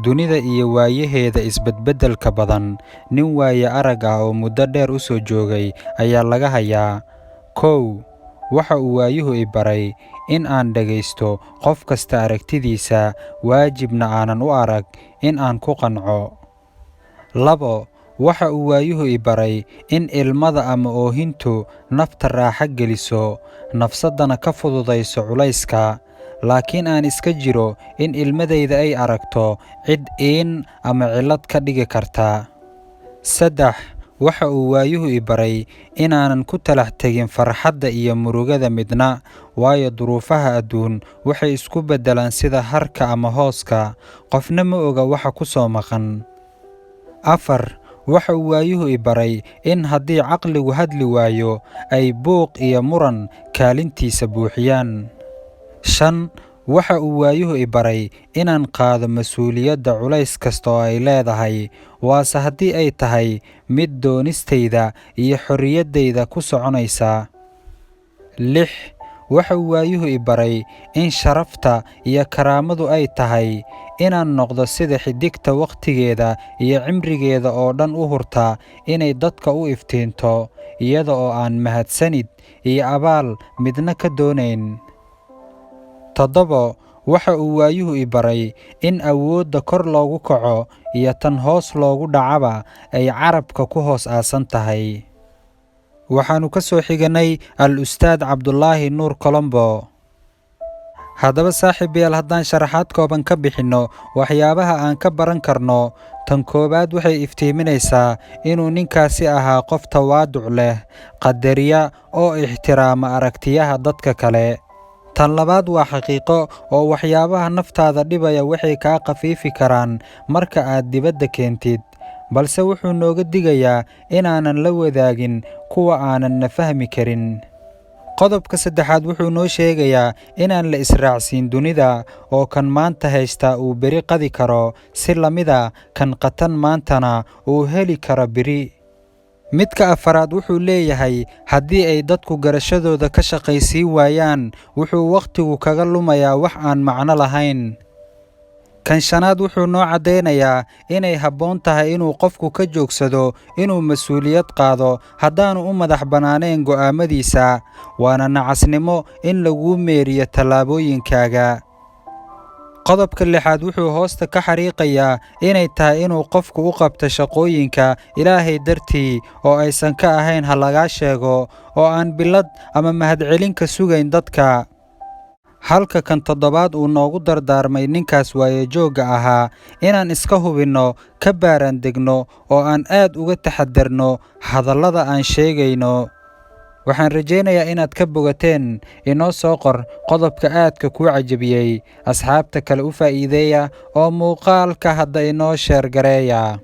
dunida iyo waayaheeda isbedbeddelka badan. Nin waayo-arag ah oo muddo dheer u soo joogay ayaa laga hayaa. 1. Waxa uu waayuhu i baray in aan dhagaysto qof kasta aragtidiisa, waajibna aanan u arag in aan ku qanco. 2. Waxa uu waayuhu i baray in ilmada ama oohintu nafta raaxo geliso, nafsadana ka fududayso culayska, laakiin aan iska jiro in ilmadayda ay aragto cid ama cillad ka dhigi karta. 3. Waxa uu waayuhu i baray inaanan ku talax tegin farxadda iyo murugada midna, waayo duruufaha adduun waxay isku beddelaan sida harka ama hooska, qofna ma oga waxa ku soo maqan. 4. Waxa uu waayuhu i baray in haddii caqligu hadli waayo, ay buuq iyo muran kaalintiisa buuxiyaan. 5. Waxa uu waayuhu i baray inaan qaado mas'uuliyadda culays kasta oo ay leedahay, waase haddii ay tahay mid doonistayda iyo xorriyaddayda ku soconaysa. 6. Waxa uu waayuhu i baray in sharafta iyo karaamadu ay tahay inaan noqdo sida xidigta wakhtigeeda iyo cimrigeeda oo dhan u hurta inay dadka u iftiinto, iyada oo aan mahadsanid iyo abaal midna ka doonayn. 7. Waxa uu waayuhu i baray in awoodda kor loogu kaco iyo tan hoos loogu dhacaba ay carabka ku hoos aasan tahay. Waxaannu ka soo xiganay Al-Ustaad Cabdulaahi Nuur Colombo. Haddaba saaxiibayaal, haddaan sharaxaad kooban ka bixinno waxyaabaha aan ka baran karno, tan koowaad waxay iftiiminaysaa inuu ninkaasi ahaa qof tawaaduc leh, qadariya oo ixtiraama aragtiyaha dadka kale. Tan labaad waa xaqiiqo oo waxyaabaha naftaada dhibaya waxay kaa khafiifi karaan marka aad dibadda keentid, balse wuxuu nooga digayaa inaanan la wadaagin kuwa aanan na fahmi karin. Qodobka saddexaad wuxuu noo sheegayaa inaan la israacsiin dunida, oo kan maanta haysta uu beri qadi karo, si la mida kan qatan maantana uu heli karo beri. Midka afaraad wuxuu leeyahay haddii ay dadku garashadooda ka shaqaysiin waayaan, wuxuu wakhtigu kaga lumayaa wax aan macno lahayn. Kan shanaad wuxuu noo caddaynayaa inay habboon tahay inuu qofku ka joogsado inuu mas'uuliyad qaado haddaanu u madax bannaanayn go'aamadiisa, waana nacasnimo in laguu meeriyo tallaabooyinkaaga. Qodobka lixaad wuxuu hoosta ka xariiqayaa inay tahay inuu qofku u qabto shaqooyinka Ilaahay dartii oo aysan ka ahayn ha lagaa sheego, oo aan bilad ama mahadcelin ka sugayn dadka. Halka kan toddobaad uu noogu dardaarmay ninkaas waayo-joogga ahaa inaan iska hubinno, ka baaraandegno, oo aan aad uga taxadarno hadallada aan sheegayno. Waxaan rajaynayaa inaad ka bogateen. Inoo soo qor qodobka aadka kuu cajabiyey, asxaabta kale u faa'iideeya, oo muuqaalka hadda inoo sheer gareeya.